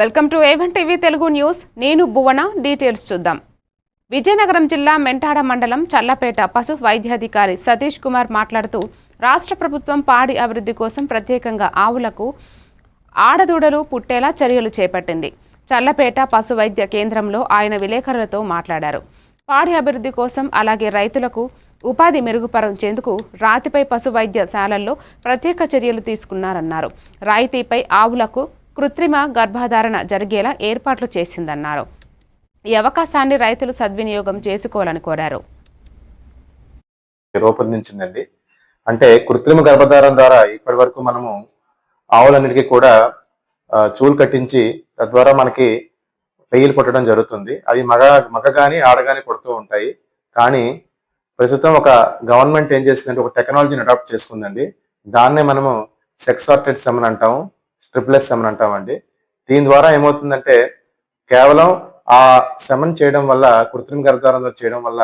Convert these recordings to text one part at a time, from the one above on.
Welcome to A1 TV Telugu news. నేను భువన. Details చూద్దాం. విజయనగరం జిల్లా మెంటాడ మండలం చల్లపేట పశు వైద్యాధికారి సతీష్ కుమార్ మాట్లాడుతూ రాష్ట్ర ప్రభుత్వం పాడి అభివృద్ధి కోసం ప్రత్యేకంగా ఆవులకు ఆడదూడలు పుట్టేలా చర్యలు చేపట్టింది. చల్లపేట పశు వైద్య కేంద్రంలో ఆయన విలేకరులతో మాట్లాడారు. పాడి అభివృద్ధి కోసం అలాగే రైతులకు ఉపాధి మెరుగుపరిచేందుకు రాతిపై పశు వైద్యశాలల్లో ప్రత్యేక చర్యలు తీసుకున్నారన్నారు. రాయితీపై ఆవులకు కృత్రిమ గర్భధారణ జరిగేలా ఏర్పాట్లు చేసిందన్నారు. ఈ అవకాశాన్ని రైతులు సద్వినియోగం చేసుకోవాలని కోరారు. రూపొందించిందండి. అంటే కృత్రిమ గర్భధారణ ద్వారా ఇప్పటి వరకు మనము ఆవులన్నిటికీ కూడా చూలు కట్టించి తద్వారా మనకి పెయ్యిలు పుట్టడం జరుగుతుంది. అవి మగ కానీ ఆడగాని పుడుతూ ఉంటాయి. కానీ ప్రస్తుతం ఒక గవర్నమెంట్ ఏం చేసిందంటే ఒక టెక్నాలజీని అడాప్ట్ చేసుకుందండి. దాన్నే మనము సెక్స్ సార్టెడ్ సెమన్ అంటాము, స్ట్రిప్లెస్ సెమన్ అంటామండి. దీని ద్వారా ఏమవుతుందంటే కేవలం ఆ సెమన్ చేయడం వల్ల, కృత్రిమ గర్భధారణ చేయడం వల్ల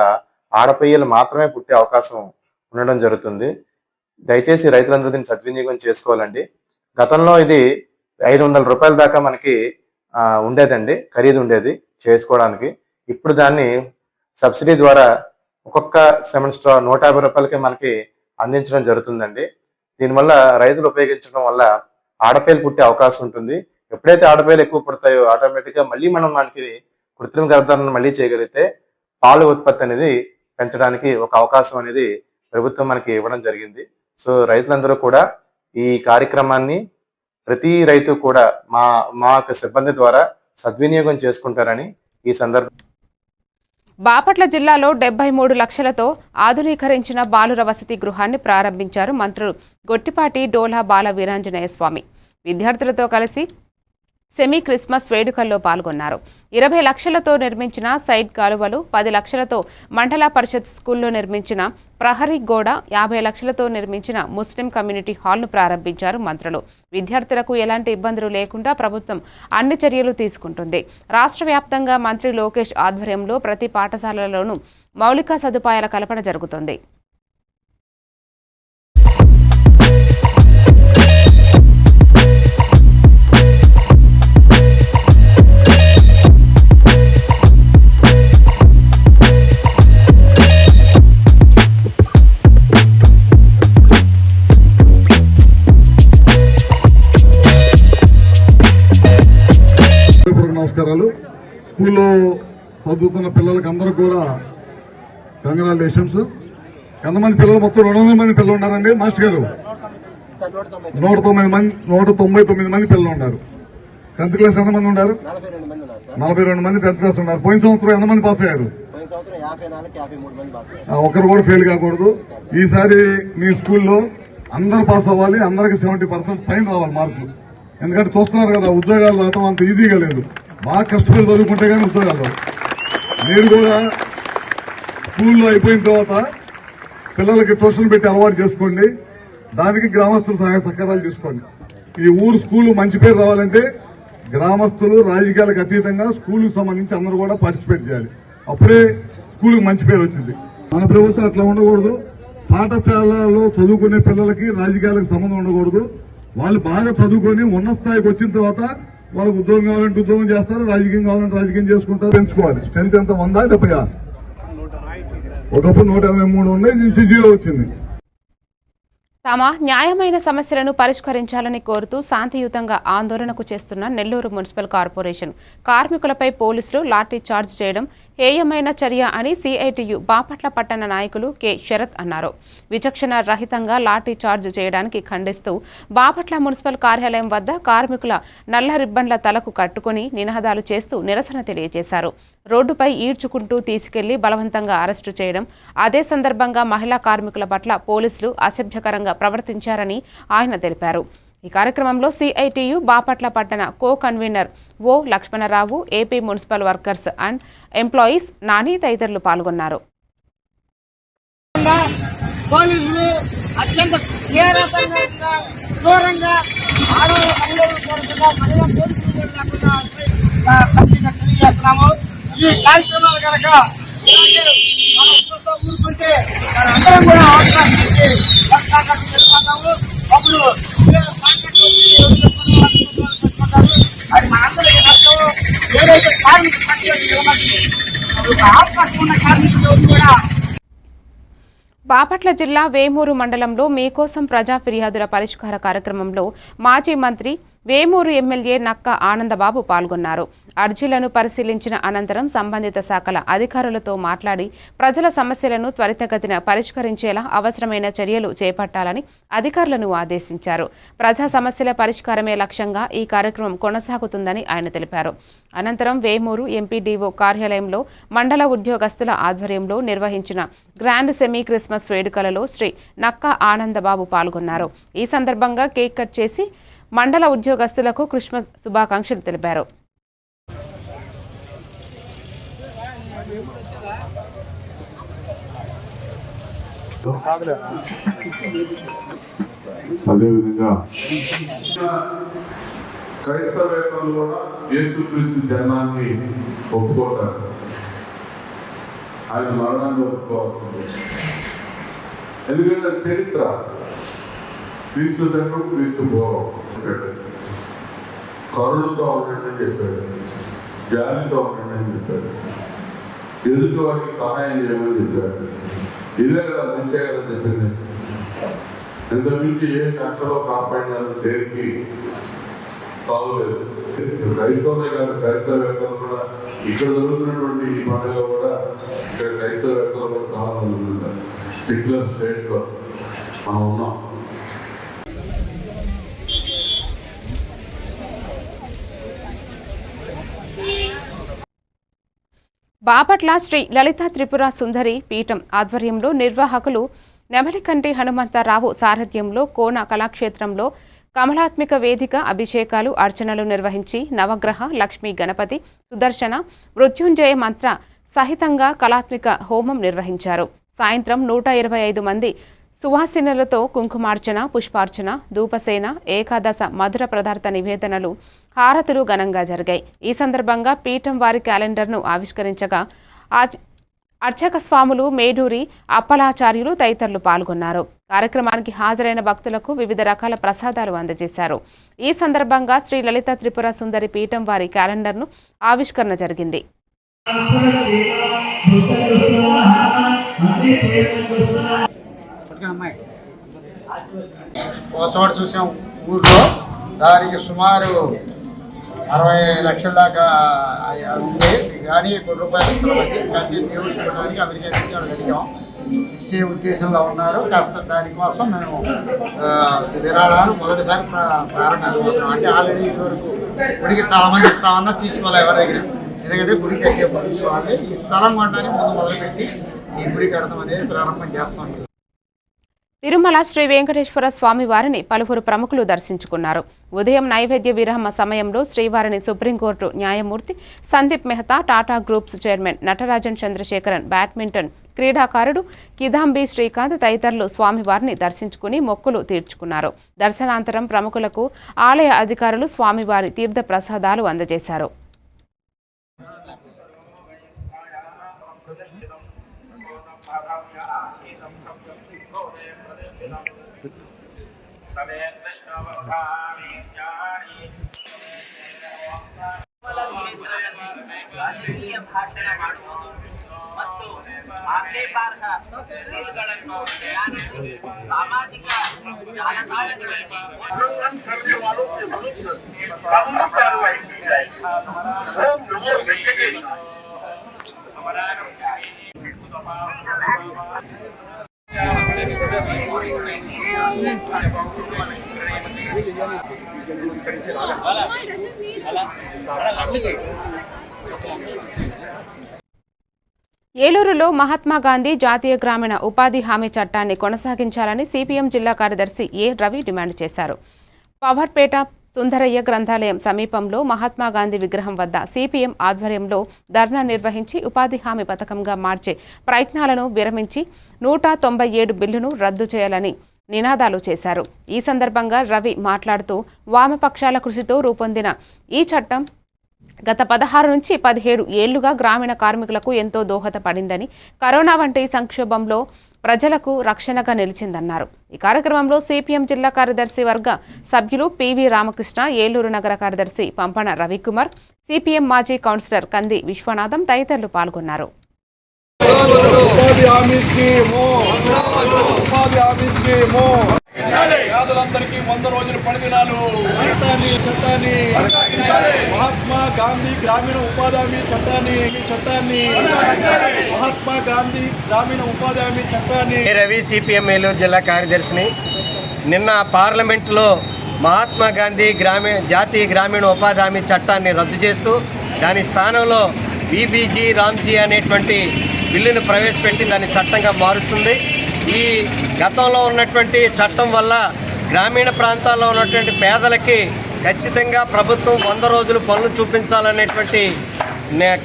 ఆడపెయ్యలు మాత్రమే పుట్టే అవకాశం ఉండడం జరుగుతుంది. దయచేసి రైతులందరూ దీన్ని సద్వినియోగం చేసుకోవాలండి. గతంలో ఇది 500 రూపాయల దాకా మనకి ఉండేదండి, ఖరీదు ఉండేది చేసుకోవడానికి. ఇప్పుడు దాన్ని సబ్సిడీ ద్వారా ఒక్కొక్క సెమన్ స్ట్రా 150 రూపాయలకే మనకి అందించడం జరుగుతుందండి. దీనివల్ల రైతులు ఉపయోగించడం వల్ల ఆడపేలు పుట్టే అవకాశం ఉంటుంది. ఎప్పుడైతే ఆడపేలు ఎక్కువ పుడతాయో ఆటోమేటిక్గా మళ్ళీ మనం మనకి కృత్రిమ గర్భధారణ మళ్ళీ చేయగలిగితే పాలు ఉత్పత్తి అనేది పెంచడానికి ఒక అవకాశం అనేది ప్రభుత్వం మనకి ఇవ్వడం జరిగింది. సో రైతులందరూ కూడా ఈ కార్యక్రమాన్ని ప్రతి రైతు కూడా మా సిబ్బంది ద్వారా సద్వినియోగం చేసుకుంటారని ఈ సందర్భంగా. బాపట్ల జిల్లాలో 73 లక్షలతో ఆధునీకరించిన బాలుర వసతి గృహాన్ని ప్రారంభించారు మంత్రులు గొట్టిపాటి డోలా బాల వీరాంజనేయ స్వామి. విద్యార్థులతో కలిసి సెమీ క్రిస్మస్ వేడుకల్లో పాల్గొన్నారు. 20 లక్షలతో నిర్మించిన సైడ్ కాలువలు, 10 లక్షలతో మండల పరిషత్ స్కూల్లో నిర్మించిన ప్రహరీ గోడ, 50 లక్షలతో నిర్మించిన ముస్లిం కమ్యూనిటీ హాల్ను ప్రారంభించారు మంత్రులు. విద్యార్థులకు ఎలాంటి ఇబ్బందులు లేకుండా ప్రభుత్వం అన్ని చర్యలు తీసుకుంటుంది. రాష్ట్ర వ్యాప్తంగా మంత్రి లోకేష్ ఆధ్వర్యంలో ప్రతి పాఠశాలలోనూ మౌలిక సదుపాయాల కల్పన జరుగుతుంది. నమస్కారాలు. స్కూల్లో చదువుతున్న పిల్లలకి అందరూ కూడా కంగ్రాచులేషన్స్. ఎంతమంది పిల్లలు? మొత్తం 200 మంది పిల్లలు ఉన్నారండి మాస్టర్ గారు. 199 మంది పిల్లలు ఉన్నారు. 10th క్లాస్ ఎంతమంది ఉన్నారు? 42 మంది 10th క్లాస్ ఉన్నారు. పోయిన సంవత్సరం ఎంతమంది పాస్ అయ్యారు? ఒకరు కూడా ఫెయిల్ కాకూడదు. ఈసారి మీ స్కూల్లో అందరూ పాస్ అవ్వాలి. అందరికి 70% పైన రావాలి మార్కులు. ఎందుకంటే చూస్తున్నారు కదా, ఉద్యోగాలు రావడం అంత ఈజీగా లేదు. బాగా కష్టపడి చదువుకుంటే కానీ ఉద్యోగాలు రావు. మీరు కూడా స్కూల్లో అయిపోయిన తర్వాత పిల్లలకి ట్యూషన్ పెట్టి అలవాటు చేసుకోండి. దానికి గ్రామస్తులు సహాయ సహకారాలు తీసుకోండి. ఈ ఊరు స్కూలు మంచి పేరు రావాలంటే గ్రామస్తులు రాజకీయాలకు అతీతంగా స్కూలుకు సంబంధించి అందరూ కూడా పార్టిసిపేట్ చేయాలి. అప్పుడే స్కూలుకు మంచి పేరు వచ్చింది. మన ప్రభుత్వం అట్లా ఉండకూడదు. పాఠశాలలో చదువుకునే పిల్లలకి రాజకీయాలకు సంబంధం ఉండకూడదు. వాళ్ళు బాగా చదువుకొని ఉన్న స్థాయికి వచ్చిన తర్వాత వాళ్ళకి ఉద్యోగం కావాలంటే ఉద్యోగం చేస్తారు, రాజకీయం కావాలంటే రాజకీయం చేసుకుంటారు. పెంచుకోవాలి. స్ట్రెంత్ ఎంత? 100, 70? ఒకప్పుడు 183 ఉన్నాయి, నుంచి 0 వచ్చింది. తమ న్యాయమైన సమస్యలను పరిష్కరించాలని కోరుతూ శాంతియుతంగా ఆందోళనకు చేస్తున్న నెల్లూరు మున్సిపల్ కార్పొరేషన్ కార్మికులపై పోలీసులు లాఠీ చార్జ్ చేయడం హేయమైన చర్య అని సిఐటియు బాపట్ల పట్టణ నాయకులు కె శరత్ అన్నారు. విచక్షణ రహితంగా లాఠీ చార్జ్ చేయడానికి ఖండిస్తూ బాపట్ల మున్సిపల్ కార్యాలయం వద్ద కార్మికుల నల్ల రిబ్బన్ల తలకు కట్టుకుని నినాదాలు చేస్తూ నిరసన తెలియజేశారు. రోడ్డుపై ఈడ్చుకుంటూ తీసుకెళ్లి బలవంతంగా అరెస్టు చేయడం, అదే సందర్భంగా మహిళా కార్మికుల పట్ల పోలీసులు అసభ్యకరంగా ప్రవర్తించారని ఆయన తెలిపారు. ఈ కార్యక్రమంలో సిఐటియు బాపట్ల పట్టణ co convener O Lakshmanarao, AP municipal workers and employees Nani తదితరులు పాల్గొన్నారు. ఈ కార్యక్రమాలు కనుక ఊరుకుంటే అందరం కూడా అవసరం చేసి అప్పుడు అది మనందరికీ ఏదైతే కార్మిక పట్టిన నిలబడి ఆత్మహత్య ఉన్న కార్మికులు కూడా బాపట్ల జిల్లా వేమూరు మండలంలో మీకోసం ప్రజా ఫిర్యాదుల పరిష్కార కార్యక్రమంలో మాజీ మంత్రి వేమూరు ఎమ్మెల్యే నక్క ఆనందబాబు పాల్గొన్నారు. అర్జీలను పరిశీలించిన అనంతరం సంబంధిత శాఖల అధికారులతో మాట్లాడి ప్రజల సమస్యలను త్వరితగతిన పరిష్కరించేలా అవసరమైన చర్యలు చేపట్టాలని అధికారులను ఆదేశించారు. ప్రజా సమస్యల పరిష్కారమే లక్ష్యంగా ఈ కార్యక్రమం కొనసాగుతుందని ఆయన తెలిపారు. అనంతరం వేమూరు ఎంపీడీఓ కార్యాలయంలో మండల ఉద్యోగస్తుల ఆధ్వర్యంలో నిర్వహించిన గ్రాండ్ సెమీ క్రిస్మస్ వేడుకలలో శ్రీ నక్క ఆనందబాబు పాల్గొన్నారు. ఈ సందర్భంగా కేక్ కట్ చేసి మండల ఉద్యోగస్తులకు క్రిస్మస్ శుభాకాంక్షలు తెలిపారు. అదేవిధంగా క్రైస్తవేతలు కూడా యేసుక్రీస్తు జన్మాన్ని ఒప్పుకోవటారు, ఆయన మరణాన్ని ఒప్పుకోవాల్సింది. ఎందుకంటే చరిత్ర క్రీస్తు జన్మం క్రీస్తు పూర్వం చెప్పాడు, కరుణతో ఉండండి అని చెప్పాడు, జాలితో ఉండండి అని చెప్పాడు, ఎదుటి వాడికి సహాయం చేయమని చెప్పాడు. ఇదే కదా మంచిగా కదా చెప్పింది. ఇంతకుమించి ఏ కక్షలో కాపాడినారు దేనికి తాగలేదు. క్రైస్తవులే కాదు, క్రైస్తవేత్తలు కూడా ఇక్కడ జరుగుతున్నటువంటి ఈ పండుగ కూడా ఇక్కడ క్రైస్తవేత్తలు కూడా చాలా మంది ఉంటారు. పర్టికులర్ స్టేట్లో మనం ఉన్నాం. బాపట్ల శ్రీ లలిత త్రిపుర సుందరి పీఠం ఆధ్వర్యంలో నిర్వాహకులు నెమలికంటి హనుమంతరావు సారథ్యంలో కోన కళాక్షేత్రంలో కమలాత్మిక వేదిక అభిషేకాలు అర్చనలు నిర్వహించి నవగ్రహ లక్ష్మీ గణపతి సుదర్శన మృత్యుంజయ మంత్ర సహితంగా కళాత్మిక హోమం నిర్వహించారు. సాయంత్రం 125 మంది సువాసినులతో కుంకుమార్చన, పుష్పార్చన, ధూపసేన, ఏకాదశ మధుర పదార్థ నివేదనలు, హారతులు ఘనంగా జరిగాయి. ఈ సందర్భంగా పీఠం వారి క్యాలెండర్ను ఆవిష్కరించగా అర్చక స్వాములు మేడూరి అప్పలాచార్యులు తదితరులు పాల్గొన్నారు. కార్యక్రమానికి హాజరైన భక్తులకు వివిధ రకాల ప్రసాదాలు అందజేశారు. ఈ సందర్భంగా శ్రీ లలిత త్రిపుర సుందరి పీఠం వారి క్యాలెండర్ను ఆవిష్కరణ జరిగింది. ఒక చోట చూసాం ఊర్లో, దానికి సుమారు 60 లక్షల దాకా ఉంది. కానీ ₹1 ఇస్తున్నది. కానీ దేవుడు చూడడానికి అమెరికా నుంచి అడిగాం, ఇచ్చే ఉద్దేశంలో ఉన్నారు. కాస్త దానికోసం మేము విరాళాలు మొదటిసారి ప్రారంభించబోతున్నాం. అంటే ఆల్రెడీ ఇదివరకు గుడికి చాలా మంది ఇస్తామన్నా తీసుకోవాలి ఎవరి దగ్గర, ఎందుకంటే గుడికి అయితే తీసుకోవాలి. ఈ స్థలం కొనడానికి ముందు మొదలుపెట్టి ఈ గుడి కడతాం అనేది ప్రారంభం చేస్తాం. తిరుమల శ్రీ వెంకటేశ్వర స్వామి వారిని పలువురు ప్రముఖులు దర్శించుకున్నారు. ఉదయం నైవేద్య విరామ సమయంలో శ్రీవారిని సుప్రీంకోర్టు న్యాయమూర్తి Sandeep Mehta, Tata groups chairman Natarajan Chandrasekaran, badminton క్రీడాకారుడు కిదాంబి శ్రీకాంత్ తదితరులు స్వామివారిని దర్శించుకుని మొక్కులు తీర్చుకున్నారు. దర్శనాంతరం ప్రముఖులకు ఆలయ అధికారులు స్వామివారి తీర్థ ప్రసాదాలు అందజేశారు. ಸಾಮಾಜಿಕ ಜಾಲತಾಣಗಳಲ್ಲಿ ఏలూరులో మహాత్మా గాంధీ జాతీయ గ్రామీణ ఉపాధి హామీ చట్టాన్ని కొనసాగించాలని సిపిఎం జిల్లా కార్యదర్శి ఏ రవి డిమాండ్ చేశారు. పవర్పేట సుందరయ్య గ్రంథాలయం సమీపంలో మహాత్మా గాంధీ విగ్రహం వద్ద సిపిఎం ఆధ్వర్యంలో ధర్నా నిర్వహించి ఉపాధి హామీ పథకంగా మార్చే ప్రయత్నాలను విరమించి 197 బిల్లును రద్దు చేయాలని నినాదాలు చేశారు. ఈ సందర్భంగా రవి మాట్లాడుతూ వామపక్షాల కృషితో రూపొందిన ఈ చట్టం గత 16 నుంచి 17 ఏళ్లుగా గ్రామీణ కార్మికులకు ఎంతో దోహదపడిందని, కరోనా వంటి సంక్షోభంలో ప్రజలకు రక్షణగా నిలిచిందన్నారు. ఈ కార్యక్రమంలో సిపిఎం జిల్లా కార్యదర్శి వర్గ సభ్యులు పివి రామకృష్ణ, ఏలూరు నగర కార్యదర్శి పంపన రవికుమార్, సిపిఎం మాజీ కౌన్సిలర్ కంది విశ్వనాథం తదితరులు పాల్గొన్నారు. పేదలందరికీ 100 రోజుల పనిదినాలు చట్టాన్ని మహాత్మా గాంధీ గ్రామీణ ఉపాధి హామీ చట్టాన్ని మహాత్మా గాంధీ గ్రామీణ ఉపాధి హామీ చట్టాన్ని. రవి సిపిఎం ఏలూరు జిల్లా కార్యదర్శిని. నిన్న పార్లమెంటులో మహాత్మా గాంధీ జాతీయ గ్రామీణ ఉపాధి హామీ చట్టాన్ని రద్దు చేస్తూ దాని స్థానంలో బీబీజీ రామ్జీ అనేటువంటి బిల్లును ప్రవేశపెట్టి దాన్ని చట్టంగా మారుస్తుంది. ఈ గతంలో ఉన్నటువంటి చట్టం వల్ల గ్రామీణ ప్రాంతాల్లో ఉన్నటువంటి పేదలకి ఖచ్చితంగా ప్రభుత్వం 100 రోజులు పనులు చూపించాలనేటువంటి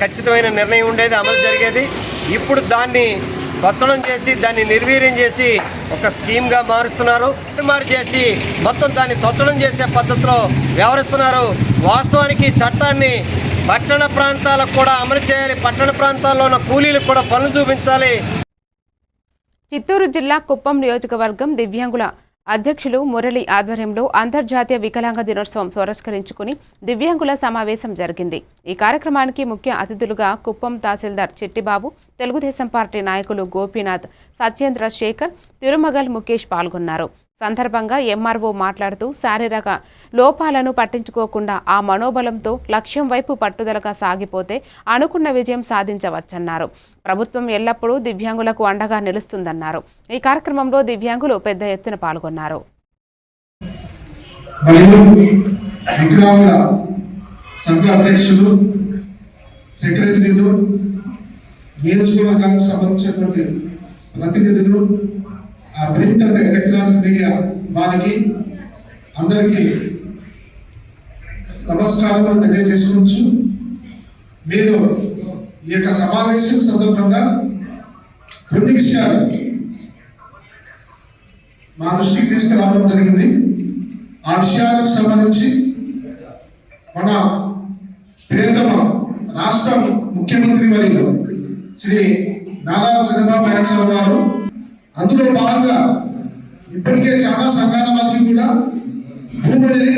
ఖచ్చితమైన నిర్ణయం ఉండేది, అమలు జరిగేది. ఇప్పుడు దాన్ని కొత్తడం చేసి దాన్ని నిర్వీర్యం చేసి ఒక స్కీమ్గా మారుస్తున్నారు. చేసి మొత్తం దాన్ని తొత్తడం చేసే పద్ధతిలో వ్యవహరిస్తున్నారు. వాస్తవానికి చట్టాన్ని పట్టణ ప్రాంతాలకు కూడా అమలు చేయాలి, పట్టణ ప్రాంతాల్లో ఉన్న కూలీలకు కూడా పనులు చూపించాలి. చిత్తూరు జిల్లా కుప్పం నియోజకవర్గం దివ్యాంగుల అధ్యక్షులు మురళి ఆధ్వర్యంలో అంతర్జాతీయ వికలాంగ దినోత్సవం పురస్కరించుకుని దివ్యాంగుల సమావేశం జరిగింది. ఈ కార్యక్రమానికి ముఖ్య అతిథులుగా కుప్పం తహసీల్దార్ చిట్టిబాబు, తెలుగుదేశం పార్టీ నాయకులు గోపీనాథ్, సత్యేంద్ర శేఖర్, తిరుమగల్ ముఖేష్ పాల్గొన్నారు. సందర్భంగా ఎంఆర్ఓ మాట్లాడుతూ శారీరక లోపాలను పట్టించుకోకుండా ఆ మనోబలంతో లక్ష్యం వైపు పట్టుదలగా సాగిపోతే అనుకున్న విజయం సాధించవచ్చన్నారు. ప్రభుత్వం ఎల్లప్పుడూ దివ్యాంగులకు అండగా నిలుస్తుందన్నారు. ఈ కార్యక్రమంలో దివ్యాంగులు పెద్ద ఎత్తున పాల్గొన్నారు. ఆ ప్రింట్ ఎలక్ట్రానిక్ మీడియా వారికి అందరికీ నమస్కారాలు తెలియజేసుకోవచ్చు. మీరు ఈ యొక్క సమావేశం సందర్భంగా కొన్ని విషయాలు మా దృష్టికి తీసుకురావడం జరిగింది. ఆ విషయాలకు సంబంధించి మన ప్రియతమ రాష్ట్ర ముఖ్యమంత్రి వర్యులు శ్రీ నారా చంద్రబాబు నాయుడు గారు అందులో భాగంగా ఇప్పటికే చాలా సంఘాల వారికి కూడా భూమిని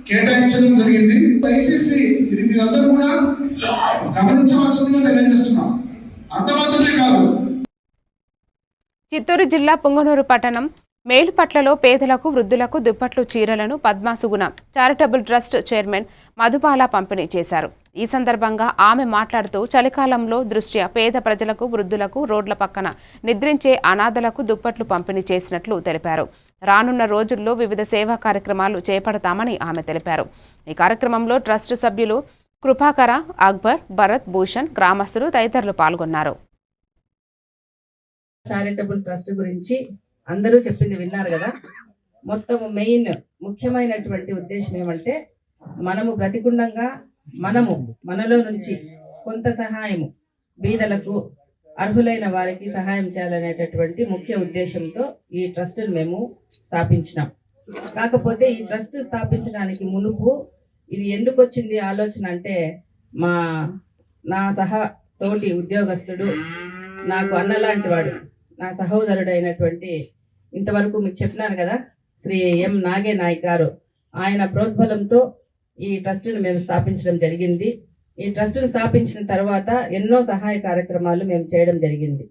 కేటాయించడం జరిగింది. దయచేసి ఇది మీరందరూ కూడా గమనించవలసిందిగా తెలియజేస్తున్నాం. అంత మాత్రమే కాదు, చిత్తూరు జిల్లా పుంగనూరు పట్టణం మేలుపట్లలో పేదలకు, వృద్ధులకు దుప్పట్లు, చీరలను పద్మాసుగుణ చారిటబుల్ ట్రస్ట్ చైర్మన్ మధుబాల పంపిణీ చేశారు. ఈ సందర్భంగా ఆమె మాట్లాడుతూ చలికాలంలో దృష్ట్యా పేద ప్రజలకు, వృద్ధులకు, రోడ్ల పక్కన నిద్రించే అనాథలకు దుప్పట్లు పంపిణీ చేసినట్లు తెలిపారు. రానున్న రోజుల్లో వివిధ సేవా కార్యక్రమాలు చేపడతామని ఆమె తెలిపారు. ఈ కార్యక్రమంలో ట్రస్ట్ సభ్యులు కృపాకర, అక్బర్, భరత్, భూషణ్, గ్రామస్తులు తదితరులు పాల్గొన్నారు. చారిటబుల్ ట్రస్ట్ గురించి అందరూ చెప్పింది విన్నారు కదా. మొత్తం ముఖ్యమైనటువంటి ఉద్దేశం ఏమంటే మనము ప్రతిగుండంగా మనలో నుంచి కొంత సహాయము బీదలకు, అర్హులైన వారికి సహాయం చేయాలనేటటువంటి ముఖ్య ఉద్దేశంతో ఈ ట్రస్ట్ను మేము స్థాపించినాం. కాకపోతే ఈ ట్రస్ట్ స్థాపించడానికి మునుపు ఇది ఎందుకు వచ్చింది ఆలోచన అంటే, నా తోటి ఉద్యోగస్తుడు, నాకు అన్నలాంటి వాడు, నా సహోదరుడు అయినటువంటి, ఇంతవరకు మీకు చెప్పినాను కదా, శ్రీ ఎం నాగే నాయక్ గారు, ఆయన ప్రోద్బలంతో ఈ ట్రస్ట్ను మేము స్థాపించడం జరిగింది. ఈ ట్రస్ట్ను స్థాపించిన తర్వాత ఎన్నో సహాయ కార్యక్రమాలు మేము చేయడం జరిగింది.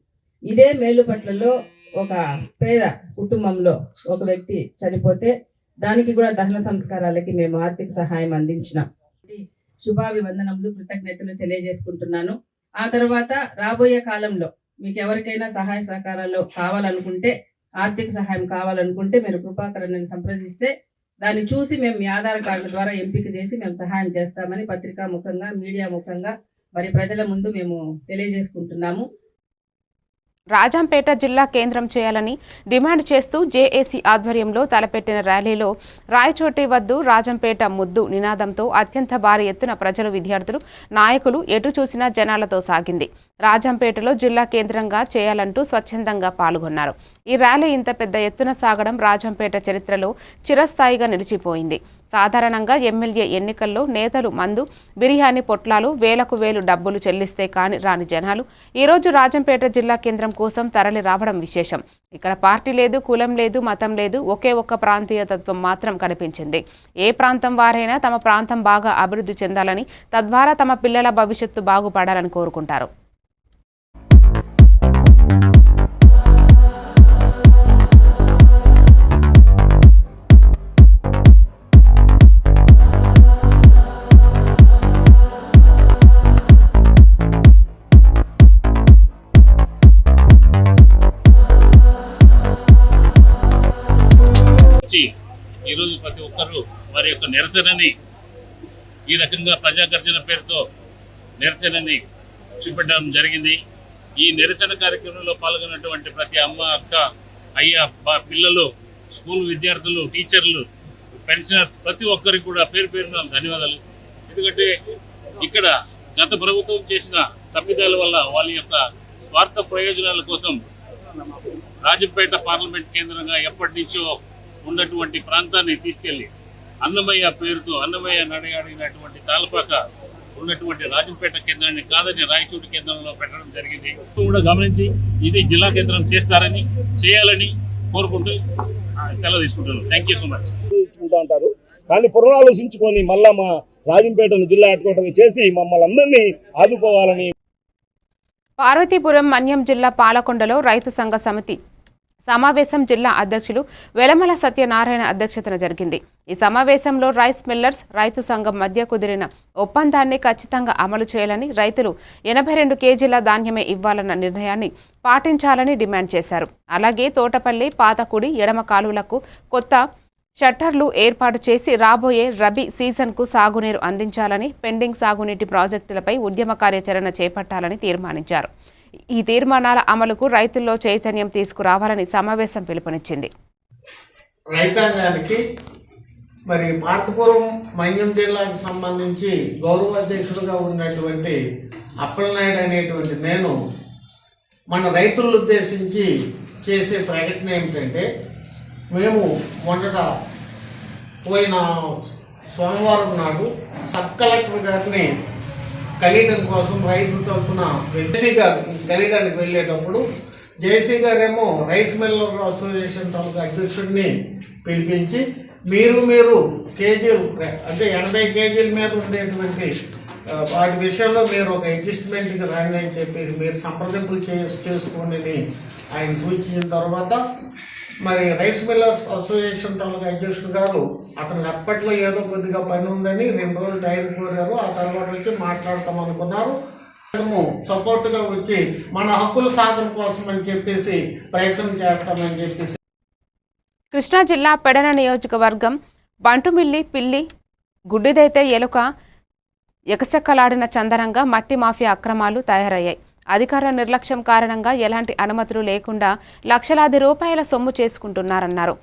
ఇదే మేలుపట్లలో ఒక పేద కుటుంబంలో ఒక వ్యక్తి చనిపోతే దానికి కూడా దహన సంస్కారాలకి మేము ఆర్థిక సహాయం అందించినాం. శుభాభివందనములు, కృతజ్ఞతలు తెలియజేసుకుంటున్నాను. ఆ తర్వాత రాబోయే కాలంలో మీకు ఎవరికైనా సహాయ సహకారాలు కావాలనుకుంటే, ఆర్థిక సహాయం కావాలనుకుంటే మీరు కృపాకరణని సంప్రదిస్తే దాన్ని చూసి మేము మీ ఆధార్ కార్డుల ద్వారా ఎంపిక చేసి మేము సహాయం చేస్తామని పత్రికా ముఖంగా, మీడియా ముఖంగా మరి ప్రజల ముందు మేము తెలియజేసుకుంటున్నాము. రాజంపేట జిల్లా కేంద్రం చేయాలని డిమాండ్ చేస్తూ జేఏసీ ఆధ్వర్యంలో తలపెట్టిన ర్యాలీలో రాయచోటి వద్దు రాజంపేట ముద్దు నినాదంతో అత్యంత భారీ ఎత్తున ప్రజలు, విద్యార్థులు, నాయకులు ఎటు చూసినా జనాలతో సాగింది. రాజంపేటలో జిల్లా కేంద్రంగా చేయాలంటూ స్వచ్ఛందంగా పాల్గొన్నారు. ఈ ర్యాలీ ఇంత పెద్ద ఎత్తున సాగడం రాజంపేట చరిత్రలో చిరస్థాయిగా నిలిచిపోయింది. సాధారణంగా ఎమ్మెల్యే ఎన్నికల్లో నేతలు మందు, బిర్యానీ పొట్లాలు, వేలకు వేలు డబ్బులు చెల్లిస్తే కాని రాని జనాలు ఈరోజు రాజంపేట జిల్లా కేంద్రం కోసం తరలి రావడం విశేషం. ఇక్కడ పార్టీ లేదు, కులం లేదు, మతం లేదు, ఒకే ఒక్క ప్రాంతీయ తత్వం మాత్రం కనిపించింది. ఏ ప్రాంతం వారైనా తమ ప్రాంతం బాగా అభివృద్ధి చెందాలని, తద్వారా తమ పిల్లల భవిష్యత్తు బాగుపడాలని కోరుకుంటారు. ఈరోజు ప్రతి ఒక్కరూ వారి యొక్క నిరసనని ఈ రకంగా ప్రజాగర్జన పేరుతో నిరసనని చూపెట్టడం జరిగింది. ఈ నిరసన కార్యక్రమంలో పాల్గొన్నటువంటి ప్రతి అమ్మ, అక్క, అయ్య, పిల్లలు, స్కూల్ విద్యార్థులు, టీచర్లు, పెన్షనర్స్ ప్రతి ఒక్కరికి కూడా పేరు పేరున ధన్యవాదాలు. ఎందుకంటే ఇక్కడ గత ప్రభుత్వం చేసిన తప్పిదాల వల్ల వాళ్ళ యొక్క స్వార్థ ప్రయోజనాల కోసం రాజంపేట పార్లమెంట్ కేంద్రంగా ఎప్పటి నుంచో ఉన్నటువంటి ప్రాంతాన్ని తీసుకెళ్లి అన్నమయ్య పేరుతో అన్నమయ్య నడయాడినటువంటి తాళపాక ఉన్నటువంటి రాజంపేట కేంద్రాన్ని కాదని రాయచోటి కేంద్రంలో పెట్టడం జరిగింది. కూడా గమనించి ఇది జిల్లా కేంద్రం చేస్తారని, చేయాలని కోరుకుంటూ సెలవు తీసుకుంటున్నాను. Thank you so much. ఉంటారు కానీ పునరాలోచించుకొని మళ్ళా మా రాజంపేటను జిల్లా హెడ్ క్వార్టర్ చేసి మమ్మల్ని అందరినీ ఆదుకోవాలని. పార్వతీపురం మన్యం జిల్లా పాలకొండలో రైతు సంఘ సమితి సమావేశం జిల్లా అధ్యక్షులు వెలమల సత్యనారాయణ అధ్యక్షతన జరిగింది. ఈ సమావేశంలో రైస్ మిల్లర్స్ రైతు సంఘం మధ్య కుదిరిన ఒప్పందాన్ని ఖచ్చితంగా అమలు చేయాలని, రైతులు 82 కేజీల ధాన్యమే ఇవ్వాలన్న నిర్ణయాన్ని పాటించాలని డిమాండ్ చేశారు. అలాగే తోటపల్లి, పాతకుడి, ఎడమ కాలువలకు కొత్త షట్టర్లు ఏర్పాటు చేసి రాబోయే రబీ సీజన్కు సాగునీరు అందించాలని, పెండింగ్ సాగునీటి ప్రాజెక్టులపై ఉద్యమ కార్యాచరణ చేపట్టాలని తీర్మానించారు. ఈ తీర్మానాల అమలుకు రైతుల్లో చైతన్యం తీసుకురావాలని సమావేశం పిలుపునిచ్చింది. రైతాంగానికి మరి పార్వతీపురం మన్యం జిల్లాకు సంబంధించి గౌరవ అధ్యక్షుడిగా ఉన్నటువంటి అప్పలనాయుడు అనేటువంటి నేను మన రైతులను ఉద్దేశించి చేసే ప్రకటన ఏమిటంటే, మేము మొదట పోయిన సోమవారం నాడు సబ్ కలెక్టర్ గారిని కలియడం కోసం రైతుల తరఫున జేసీ గారు కలియడానికి వెళ్ళేటప్పుడు జేసీ గారేమో రైస్ మిల్లర్ అసోసియేషన్ తాలూకా అధ్యక్షుడిని పిలిపించి మీరు కేజీలు అంటే 80 కేజీల మీద ఉండేటువంటి వాటి విషయంలో మీరు ఒక అడ్జస్ట్మెంట్కి రండి అని చెప్పి మీరు సంప్రదింపులు చేసుకోండి ఆయన సూచించిన తర్వాత మరి రైస్ మిల్లర్స్ అసోసియేషన్ తాలూకా అధ్యక్షుడు గారు అతనికి అప్పట్లో ఏదో కొద్దిగా పని ఉందని 2 రోజులు టైం కోరారు. ఆ తర్వాత వచ్చి మాట్లాడతాం అనుకున్నారు. సపోర్ట్గా వచ్చి మన హక్కుల సాధన కోసం అని చెప్పేసి ప్రయత్నం చేస్తామని చెప్పేసి. కృష్ణా జిల్లా పెడన నియోజకవర్గం బంటుమిల్లి పిల్లి గుడ్డిదైతే ఎలుక ఎకసెక్కలాడిన చందనంగా మట్టి మాఫియా అక్రమాలు తయారయ్యాయి. అధికారుల నిర్లక్ష్యం కారణంగా ఎలాంటి అనుమతులు లేకుండా లక్షలాది రూపాయల సొమ్ము చేసుకుంటున్నారన్నారు.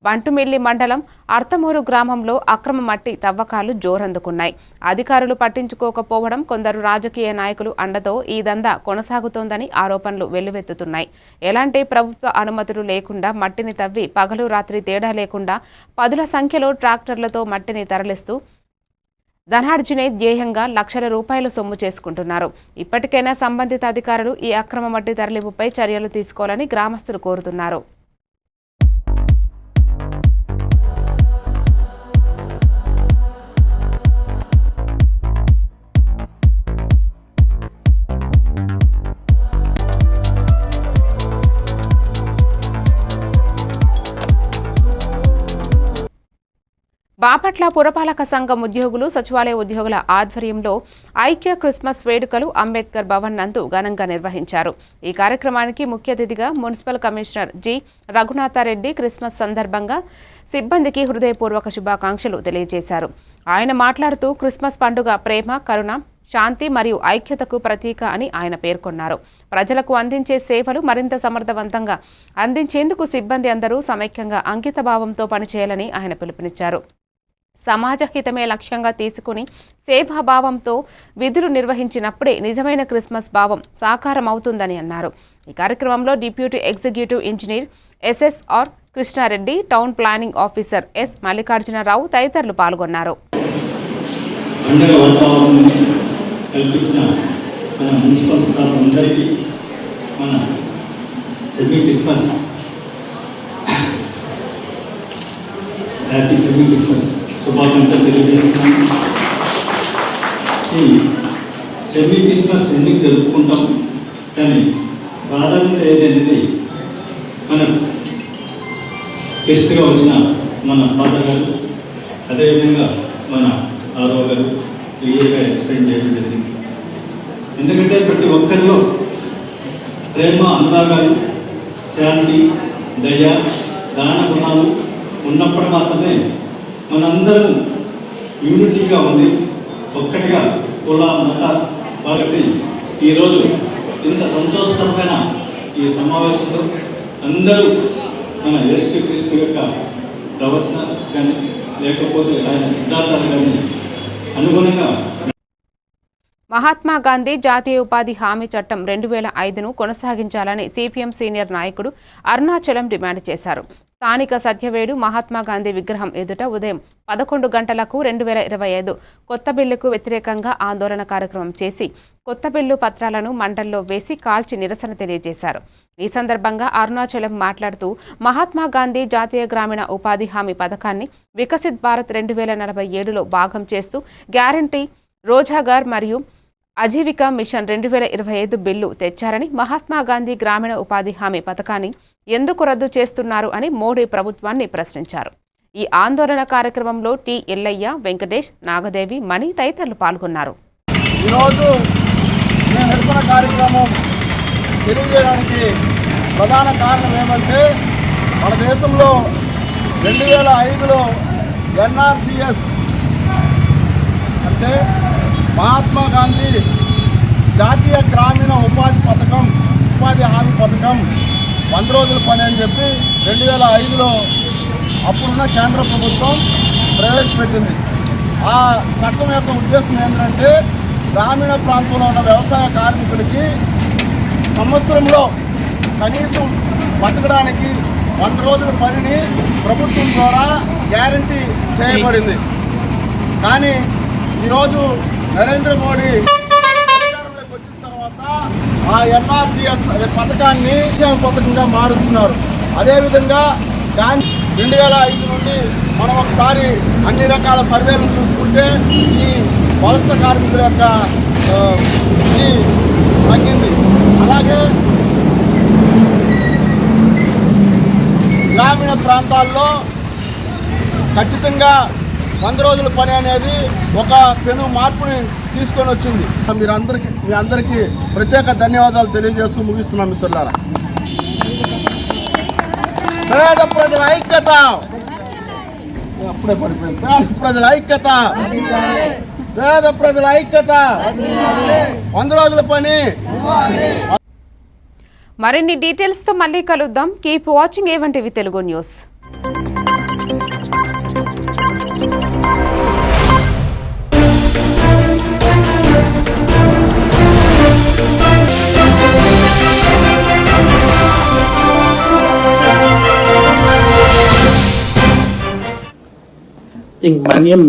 బంటుమిల్లి మండలం అర్తమూరు గ్రామంలో అక్రమ మట్టి తవ్వకాలు జోరందుకున్నాయి. అధికారులు పట్టించుకోకపోవడం, కొందరు రాజకీయ నాయకులు అండతో ఈ దందా కొనసాగుతోందని ఆరోపణలు వెల్లువెత్తుతున్నాయి. ఎలాంటి ప్రభుత్వ అనుమతులు లేకుండా మట్టిని తవ్వి పగలు రాత్రి తేడా లేకుండా పదుల సంఖ్యలో ట్రాక్టర్లతో మట్టిని తరలిస్తూ ధనార్జనే ధ్యేయంగా లక్షల రూపాయలు సొమ్ము చేసుకుంటున్నారు. ఇప్పటికైనా సంబంధిత అధికారులు ఈ అక్రమ మట్టి తరలింపుపై చర్యలు తీసుకోవాలని గ్రామస్తులు కోరుతున్నారు. బాపట్ల పురపాలక సంఘం ఉద్యోగులు, సచివాలయ ఉద్యోగుల ఆధ్వర్యంలో ఐక్య క్రిస్మస్ వేడుకలు అంబేద్కర్ భవన్ నందు ఘనంగా నిర్వహించారు. ఈ కార్యక్రమానికి ముఖ్య అతిథిగా municipal commissioner G Raghunatha Reddy Christmas సందర్భంగా సిబ్బందికి హృదయపూర్వక శుభాకాంక్షలు తెలియజేశారు. ఆయన మాట్లాడుతూ క్రిస్మస్ పండుగ ప్రేమ, కరుణ, శాంతి మరియు ఐక్యతకు ప్రతీక అని ఆయన పేర్కొన్నారు. ప్రజలకు అందించే సేవలు మరింత సమర్థవంతంగా అందించేందుకు సిబ్బంది అందరూ సమైక్యంగా అంకితభావంతో పనిచేయాలని ఆయన పిలుపునిచ్చారు. సమాజ హితమే లక్ష్యంగా తీసుకుని సేవాభావంతో విధులు నిర్వహించినప్పుడే నిజమైన క్రిస్మస్ భావం సాకారం అవుతుందని అన్నారు. ఈ కార్యక్రమంలో deputy executive engineer SSR Krishnareddy, town planning officer S Mallikarjunarao తదితరులు పాల్గొన్నారు. పండుగ వాతావరణం కల్పించిన మన మున్సిపల్ స్టాఫ్ అందరికీ మన semi Christmas happy semi Christmas శుభాకాంక్షలు తెలియజేస్తున్నాను. ఈ సెమీ క్రిస్మస్ ఎందుకు జరుపుకుంటాం కానీ ప్రాధాన్యత ఏదనేది మన గెస్ట్గా వచ్చిన మన ఫాదర్ గారు, అదేవిధంగా మన ఆరో గారు క్లియర్గా ఎక్స్ప్లెయిన్ చేయడం జరిగింది. ఎందుకంటే ప్రతి ఒక్కరిలో ప్రేమ, అనురాగాలు, శాంతి, దయ, దాన గుణాలు ఉన్నప్పుడు మాత్రమే మనందరం యూనిటీగా ఉంది, ఒక్కటిగా కుల మత కాబట్టి ఈరోజు ఇంత సంతోషకరమైన ఈ సమావేశంలో అందరూ మన యేసుక్రీస్తు యొక్క ప్రవచన కానీ లేకపోతే ఆయన సిద్ధాంతాలు కానీ అనుగుణంగా మహాత్మా గాంధీ జాతీయ ఉపాధి హామీ చట్టం 2005ను కొనసాగించాలని సిపిఎం సీనియర్ నాయకుడు అరుణాచలం డిమాండ్ చేశారు. స్థానిక సత్యవేడు మహాత్మా గాంధీ విగ్రహం ఎదుట ఉదయం 11 గంటలకు 2025 కొత్త బిల్లుకు వ్యతిరేకంగా ఆందోళన కార్యక్రమం చేసి కొత్త బిల్లు పత్రాలను మంటల్లో వేసి కాల్చి నిరసన తెలియజేశారు. ఈ సందర్భంగా అరుణాచలం మాట్లాడుతూ మహాత్మా గాంధీ జాతీయ గ్రామీణ ఉపాధి హామీ పథకాన్ని వికసిత్ భారత్ 2047లో భాగం చేస్తూ గ్యారంటీ, రోజ్గార్ మరియు ఆజీవికా మిషన్ 2025 బిల్లు తెచ్చారని, మహాత్మా గాంధీ గ్రామీణ ఉపాధి హామీ పథకాన్ని ఎందుకు రద్దు చేస్తున్నారు అని మోడీ ప్రభుత్వాన్ని ప్రశ్నించారు. ఈ ఆందోళన కార్యక్రమంలో టి ఎల్లయ్య, వెంకటేష్, నాగదేవి, మణి తదితరులు పాల్గొన్నారు. ఈరోజు ఈ నిరసన కార్యక్రమం తెలియజేయడానికి ప్రధాన కారణం ఏమంటే మన దేశంలో 2005లో ఎన్ఆర్జీఎస్ అంటే మహాత్మా గాంధీ జాతీయ గ్రామీణ ఉపాధి హామీ పథకం 100 రోజుల పని అని చెప్పి 2005లో అప్పుడున్న కేంద్ర ప్రభుత్వం ప్రవేశపెట్టింది. ఆ చట్టం యొక్క ఉద్దేశం ఏంటంటే గ్రామీణ ప్రాంతంలో ఉన్న వ్యవసాయ కార్మికులకి సంవత్సరంలో కనీసం బతకడానికి 100 రోజుల పనిని ప్రభుత్వం ద్వారా గ్యారంటీ చేయబడింది. కానీ ఈరోజు నరేంద్ర మోడీ అధికారంలోకి వచ్చిన తర్వాత ఆ ఎన్ఆర్జీఎస్ అనే పథకాన్ని పథకంగా మారుస్తున్నారు. అదేవిధంగా గాంధీ 2005 నుండి మనం ఒకసారి అన్ని రకాల సర్వేలు చూసుకుంటే ఈ వలస కార్మికుల యొక్క ఇది తగ్గింది. అలాగే గ్రామీణ ప్రాంతాల్లో ఖచ్చితంగా 100 రోజుల పని అనేది ఒక పెను మార్పుని తీసుకొని వచ్చింది. మీ అందరికీ ప్రత్యేక ధన్యవాదాలు తెలియజేస్తూ ముగిస్తున్నాం మిత్రులారా. పేద ప్రజల ఐక్యత, అప్పుడే పడిపోయింది. పేద ప్రజల ఐక్యత 100 రోజుల పని. మరిన్ని డీటెయిల్స్తో మళ్ళీ కలుద్దాం. Keep watching A1 Telugu news. Manyam